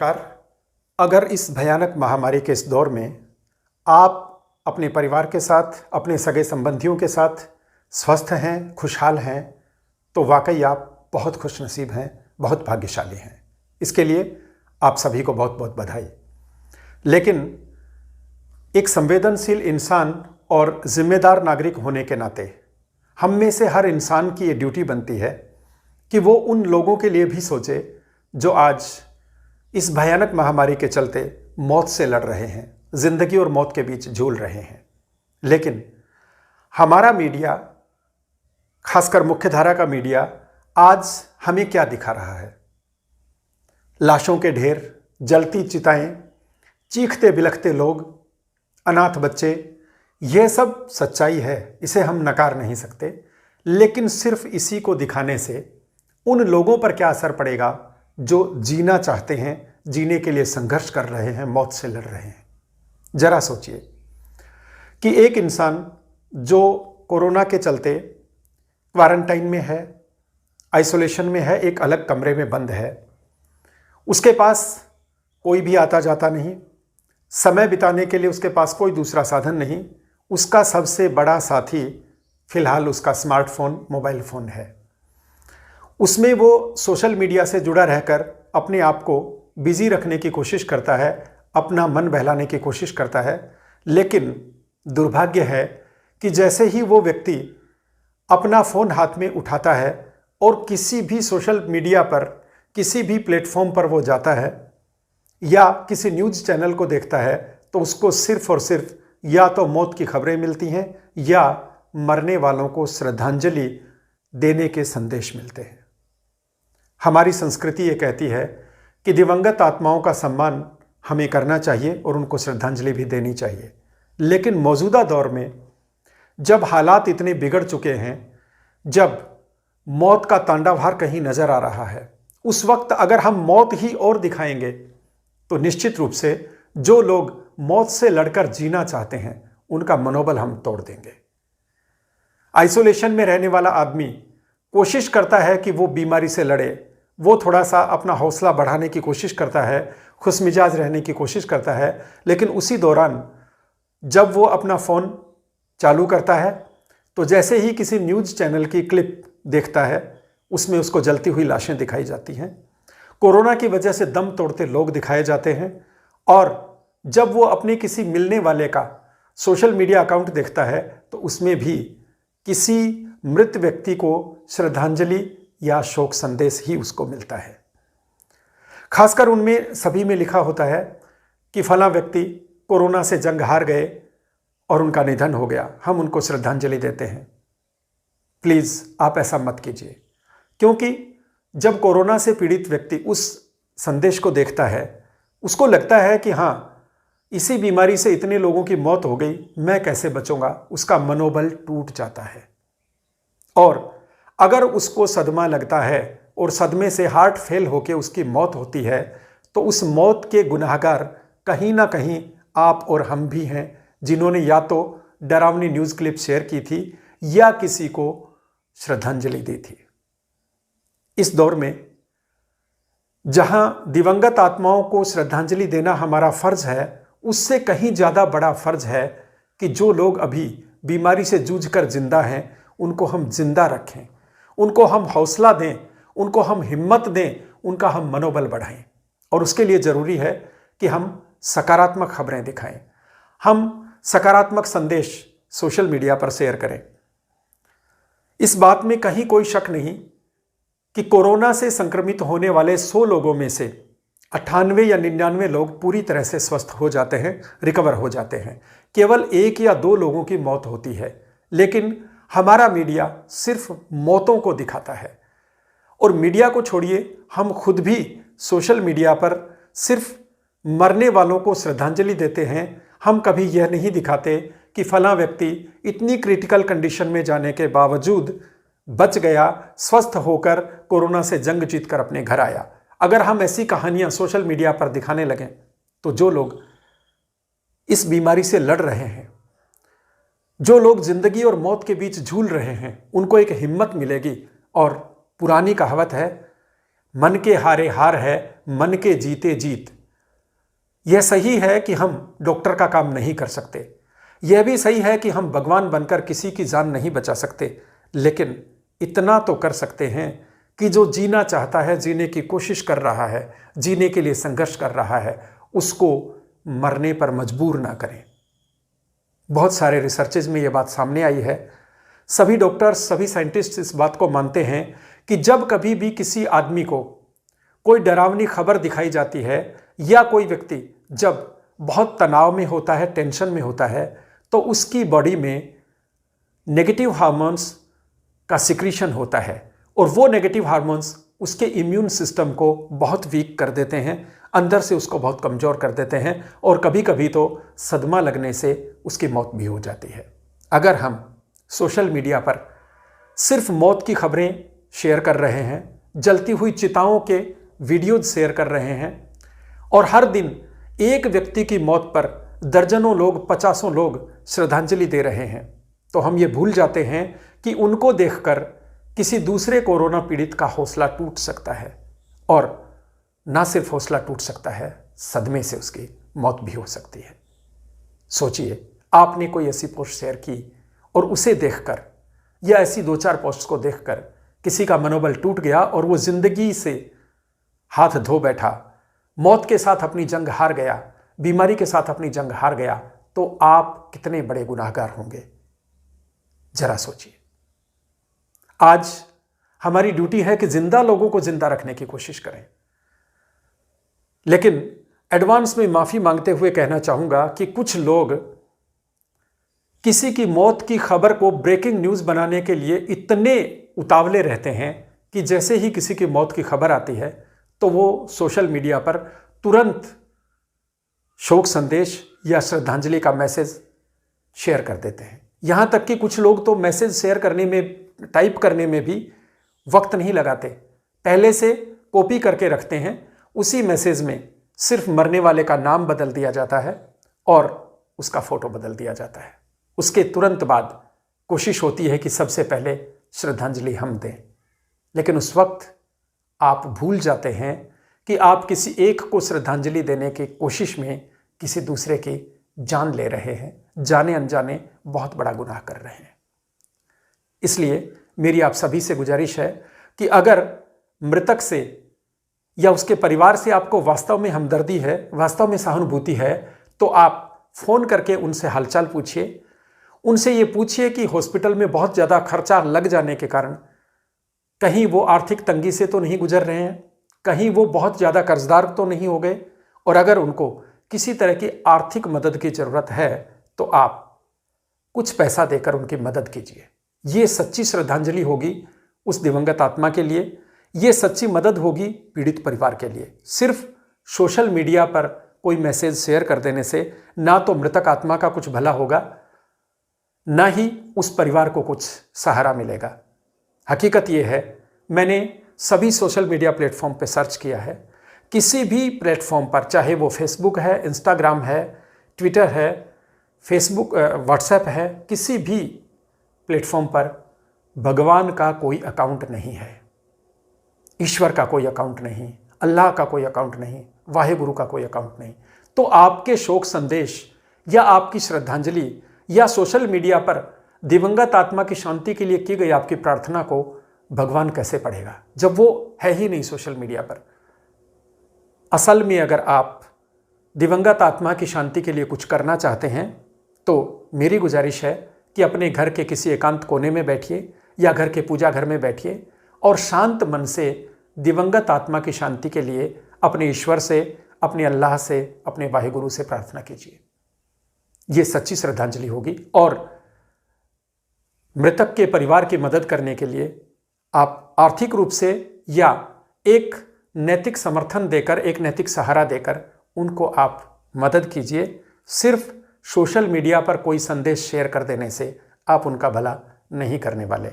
नमस्कार। अगर इस भयानक महामारी के इस दौर में आप अपने परिवार के साथ, अपने सगे संबंधियों के साथ स्वस्थ हैं, खुशहाल हैं, तो वाकई आप बहुत खुशनसीब हैं, बहुत भाग्यशाली हैं। इसके लिए आप सभी को बहुत बहुत बधाई। लेकिन एक संवेदनशील इंसान और जिम्मेदार नागरिक होने के नाते हम में से हर इंसान की ये ड्यूटी बनती है कि वो उन लोगों के लिए भी सोचे जो आज इस भयानक महामारी के चलते मौत से लड़ रहे हैं, जिंदगी और मौत के बीच झूल रहे हैं। लेकिन हमारा मीडिया, खासकर मुख्यधारा का मीडिया, आज हमें क्या दिखा रहा है? लाशों के ढेर, जलती चिताएं, चीखते बिलखते लोग, अनाथ बच्चे, यह सब सच्चाई है, इसे हम नकार नहीं सकते। लेकिन सिर्फ इसी को दिखाने से उन लोगों पर क्या असर पड़ेगा जो जीना चाहते हैं, जीने के लिए संघर्ष कर रहे हैं, मौत से लड़ रहे हैं। जरा सोचिए कि एक इंसान जो कोरोना के चलते क्वारंटाइन में है, आइसोलेशन में है, एक अलग कमरे में बंद है, उसके पास कोई भी आता जाता नहीं, समय बिताने के लिए उसके पास कोई दूसरा साधन नहीं, उसका सबसे बड़ा साथी फिलहाल उसका स्मार्टफोन, मोबाइल फ़ोन है। उसमें वो सोशल मीडिया से जुड़ा रहकर अपने आप को बिजी रखने की कोशिश करता है, अपना मन बहलाने की कोशिश करता है। लेकिन दुर्भाग्य है कि जैसे ही वो व्यक्ति अपना फ़ोन हाथ में उठाता है और किसी भी सोशल मीडिया पर, किसी भी प्लेटफॉर्म पर वो जाता है या किसी न्यूज़ चैनल को देखता है, तो उसको सिर्फ और सिर्फ या तो मौत की खबरें मिलती हैं या मरने वालों को श्रद्धांजलि देने के संदेश मिलते हैं। हमारी संस्कृति ये कहती है कि दिवंगत आत्माओं का सम्मान हमें करना चाहिए और उनको श्रद्धांजलि भी देनी चाहिए। लेकिन मौजूदा दौर में जब हालात इतने बिगड़ चुके हैं, जब मौत का तांडवहार कहीं नजर आ रहा है, उस वक्त अगर हम मौत ही और दिखाएंगे तो निश्चित रूप से जो लोग मौत से लड़कर जीना चाहते हैं उनका मनोबल हम तोड़ देंगे। आइसोलेशन में रहने वाला आदमी कोशिश करता है कि वो बीमारी से लड़े, वो थोड़ा सा अपना हौसला बढ़ाने की कोशिश करता है, खुशमिजाज रहने की कोशिश करता है। लेकिन उसी दौरान जब वो अपना फ़ोन चालू करता है तो जैसे ही किसी न्यूज़ चैनल की क्लिप देखता है, उसमें उसको जलती हुई लाशें दिखाई जाती हैं, कोरोना की वजह से दम तोड़ते लोग दिखाए जाते हैं। और जब वो अपने किसी मिलने वाले का सोशल मीडिया अकाउंट देखता है तो उसमें भी किसी मृत व्यक्ति को श्रद्धांजलि या शोक संदेश ही उसको मिलता है। खासकर उनमें सभी में लिखा होता है कि फलां व्यक्ति कोरोना से जंग हार गए और उनका निधन हो गया, हम उनको श्रद्धांजलि देते हैं। प्लीज़ आप ऐसा मत कीजिए, क्योंकि जब कोरोना से पीड़ित व्यक्ति उस संदेश को देखता है, उसको लगता है कि हाँ, इसी बीमारी से इतने लोगों की मौत हो गई, मैं कैसे बचूंगा, उसका मनोबल टूट जाता है। और अगर उसको सदमा लगता है और सदमे से हार्ट फेल होकर उसकी मौत होती है, तो उस मौत के गुनाहगार कहीं ना कहीं आप और हम भी हैं, जिन्होंने या तो डरावनी न्यूज़ क्लिप शेयर की थी या किसी को श्रद्धांजलि दी थी। इस दौर में जहां दिवंगत आत्माओं को श्रद्धांजलि देना हमारा फर्ज है, उससे कहीं ज़्यादा बड़ा फर्ज है कि जो लोग अभी बीमारी से जूझकर जिंदा हैं उनको हम जिंदा रखें, उनको हम हौसला दें, उनको हम हिम्मत दें, उनका हम मनोबल बढ़ाएं। और उसके लिए ज़रूरी है कि हम सकारात्मक खबरें दिखाएं, हम सकारात्मक संदेश सोशल मीडिया पर शेयर करें। इस बात में कहीं कोई शक नहीं कि कोरोना से संक्रमित होने वाले 100 लोगों में से 98 या 99 लोग पूरी तरह से स्वस्थ हो जाते हैं, रिकवर हो जाते हैं। केवल 1 या 2 लोगों की मौत होती है। लेकिन हमारा मीडिया सिर्फ मौतों को दिखाता है। और मीडिया को छोड़िए, हम खुद भी सोशल मीडिया पर सिर्फ मरने वालों को श्रद्धांजलि देते हैं। हम कभी यह नहीं दिखाते कि फलां व्यक्ति इतनी क्रिटिकल कंडीशन में जाने के बावजूद बच गया, स्वस्थ होकर कोरोना से जंग जीतकर अपने घर आया। अगर हम ऐसी कहानियां सोशल मीडिया पर दिखाने लगें तो जो लोग इस बीमारी से लड़ रहे हैं, जो लोग जिंदगी और मौत के बीच झूल रहे हैं, उनको एक हिम्मत मिलेगी। और पुरानी कहावत है, मन के हारे हार है, मन के जीते जीत। यह सही है कि हम डॉक्टर का काम नहीं कर सकते, यह भी सही है कि हम भगवान बनकर किसी की जान नहीं बचा सकते, लेकिन इतना तो कर सकते हैं कि जो जीना चाहता है, जीने की कोशिश कर रहा है, जीने के लिए संघर्ष कर रहा है, उसको मरने पर मजबूर ना करें। बहुत सारे रिसर्चेज में यह बात सामने आई है। सभी डॉक्टर्स, सभी साइंटिस्ट इस बात को मानते हैं कि जब कभी भी किसी आदमी को कोई डरावनी खबर दिखाई जाती है या कोई व्यक्ति जब बहुत तनाव में होता है, टेंशन में होता है, तो उसकी बॉडी में नेगेटिव हार्मोन्स का सिक्रीशन होता है और वो नेगेटिव हार्मोन्स उसके इम्यून सिस्टम को बहुत वीक कर देते हैं, अंदर से उसको बहुत कमज़ोर कर देते हैं और कभी कभी तो सदमा लगने से उसकी मौत भी हो जाती है। अगर हम सोशल मीडिया पर सिर्फ मौत की खबरें शेयर कर रहे हैं, जलती हुई चिताओं के वीडियोज शेयर कर रहे हैं और हर दिन एक व्यक्ति की मौत पर दर्जनों लोग, 50 लोग श्रद्धांजलि दे रहे हैं, तो हम ये भूल जाते हैं कि उनको देखकर किसी दूसरे कोरोना पीड़ित का हौसला टूट सकता है और ना सिर्फ हौसला टूट सकता है, सदमे से उसकी मौत भी हो सकती है। सोचिए, आपने कोई ऐसी पोस्ट शेयर की और उसे देखकर या ऐसी 2-4 पोस्ट्स को देखकर किसी का मनोबल टूट गया और वो जिंदगी से हाथ धो बैठा, मौत के साथ अपनी जंग हार गया, बीमारी के साथ अपनी जंग हार गया, तो आप कितने बड़े गुनाहगार होंगे, जरा सोचिए। आज हमारी ड्यूटी है कि जिंदा लोगों को जिंदा रखने की कोशिश करें, लेकिन एडवांस में माफी मांगते हुए कहना चाहूंगा कि कुछ लोग किसी की मौत की खबर को ब्रेकिंग न्यूज बनाने के लिए इतने उतावले रहते हैं कि जैसे ही किसी की मौत की खबर आती है तो वो सोशल मीडिया पर तुरंत शोक संदेश या श्रद्धांजलि का मैसेज शेयर कर देते हैं। यहां तक कि कुछ लोग तो मैसेज शेयर करने में, टाइप करने में भी वक्त नहीं लगाते, पहले से कॉपी करके रखते हैं। उसी मैसेज में सिर्फ मरने वाले का नाम बदल दिया जाता है और उसका फोटो बदल दिया जाता है। उसके तुरंत बाद कोशिश होती है कि सबसे पहले श्रद्धांजलि हम दें, लेकिन उस वक्त आप भूल जाते हैं कि आप किसी एक को श्रद्धांजलि देने की कोशिश में किसी दूसरे की जान ले रहे हैं, जाने अनजाने बहुत बड़ा गुनाह कर रहे हैं। इसलिए मेरी आप सभी से गुजारिश है कि अगर मृतक से या उसके परिवार से आपको वास्तव में हमदर्दी है, वास्तव में सहानुभूति है, तो आप फोन करके उनसे हालचाल पूछिए। उनसे ये पूछिए कि हॉस्पिटल में बहुत ज़्यादा खर्चा लग जाने के कारण कहीं वो आर्थिक तंगी से तो नहीं गुजर रहे हैं, कहीं वो बहुत ज़्यादा कर्जदार तो नहीं हो गए, और अगर उनको किसी तरह की आर्थिक मदद की ज़रूरत है तो आप कुछ पैसा देकर उनकी मदद कीजिए। ये सच्ची श्रद्धांजलि होगी उस दिवंगत आत्मा के लिए, ये सच्ची मदद होगी पीड़ित परिवार के लिए। सिर्फ सोशल मीडिया पर कोई मैसेज शेयर कर देने से ना तो मृतक आत्मा का कुछ भला होगा, ना ही उस परिवार को कुछ सहारा मिलेगा। हकीकत ये है, मैंने सभी सोशल मीडिया प्लेटफॉर्म पर सर्च किया है, किसी भी प्लेटफॉर्म पर, चाहे वो फेसबुक है, इंस्टाग्राम है, ट्विटर है, फेसबुक व्हाट्सएप है, किसी भी प्लेटफॉर्म पर भगवान का कोई अकाउंट नहीं है, ईश्वर का कोई अकाउंट नहीं, अल्लाह का कोई अकाउंट नहीं, वाहेगुरु का कोई अकाउंट नहीं। तो आपके शोक संदेश या आपकी श्रद्धांजलि या सोशल मीडिया पर दिवंगत आत्मा की शांति के लिए की गई आपकी प्रार्थना को भगवान कैसे पढ़ेगा, जब वो है ही नहीं सोशल मीडिया पर। असल में अगर आप दिवंगत आत्मा की शांति के लिए कुछ करना चाहते हैं तो मेरी गुजारिश है कि अपने घर के किसी एकांत कोने में बैठिए या घर के पूजा घर में बैठिए और शांत मन से दिवंगत आत्मा की शांति के लिए अपने ईश्वर से, अपने अल्लाह से, अपने वाहिगुरु से प्रार्थना कीजिए। ये सच्ची श्रद्धांजलि होगी। और मृतक के परिवार की मदद करने के लिए आप आर्थिक रूप से या एक नैतिक समर्थन देकर, एक नैतिक सहारा देकर उनको आप मदद कीजिए। सिर्फ सोशल मीडिया पर कोई संदेश शेयर कर देने से आप उनका भला नहीं करने वाले।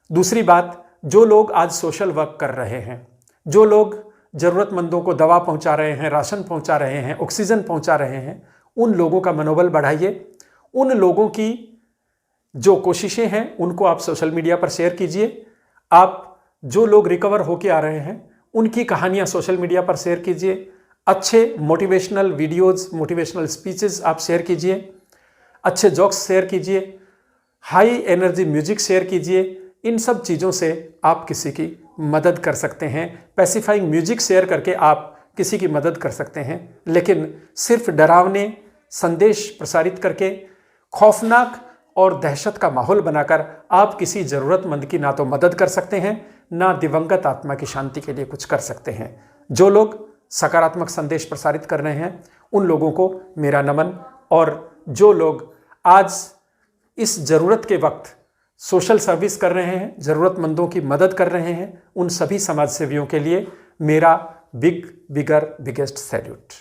दूसरी बात, जो लोग आज सोशल वर्क कर रहे हैं, जो लोग ज़रूरतमंदों को दवा पहुंचा रहे हैं, राशन पहुंचा रहे हैं, ऑक्सीजन पहुंचा रहे हैं, उन लोगों का मनोबल बढ़ाइए। उन लोगों की जो कोशिशें हैं उनको आप सोशल मीडिया पर शेयर कीजिए। आप जो लोग रिकवर होके आ रहे हैं उनकी कहानियाँ सोशल मीडिया पर शेयर कीजिए, अच्छे मोटिवेशनल वीडियोज़, मोटिवेशनल स्पीचेस आप शेयर कीजिए, अच्छे जोक्स शेयर कीजिए, हाई एनर्जी म्यूजिक शेयर कीजिए। इन सब चीज़ों से आप किसी की मदद कर सकते हैं। पैसिफाइंग म्यूजिक शेयर करके आप किसी की मदद कर सकते हैं, लेकिन सिर्फ डरावने संदेश प्रसारित करके, खौफनाक और दहशत का माहौल बनाकर आप किसी ज़रूरतमंद की ना तो मदद कर सकते हैं, ना दिवंगत आत्मा की शांति के लिए कुछ कर सकते हैं। जो लोग सकारात्मक संदेश प्रसारित कर रहे हैं उन लोगों को मेरा नमन, और जो लोग आज इस ज़रूरत के वक्त सोशल सर्विस कर रहे हैं, ज़रूरतमंदों की मदद कर रहे हैं, उन सभी समाज सेवियों के लिए मेरा बिगेस्ट सैल्यूट।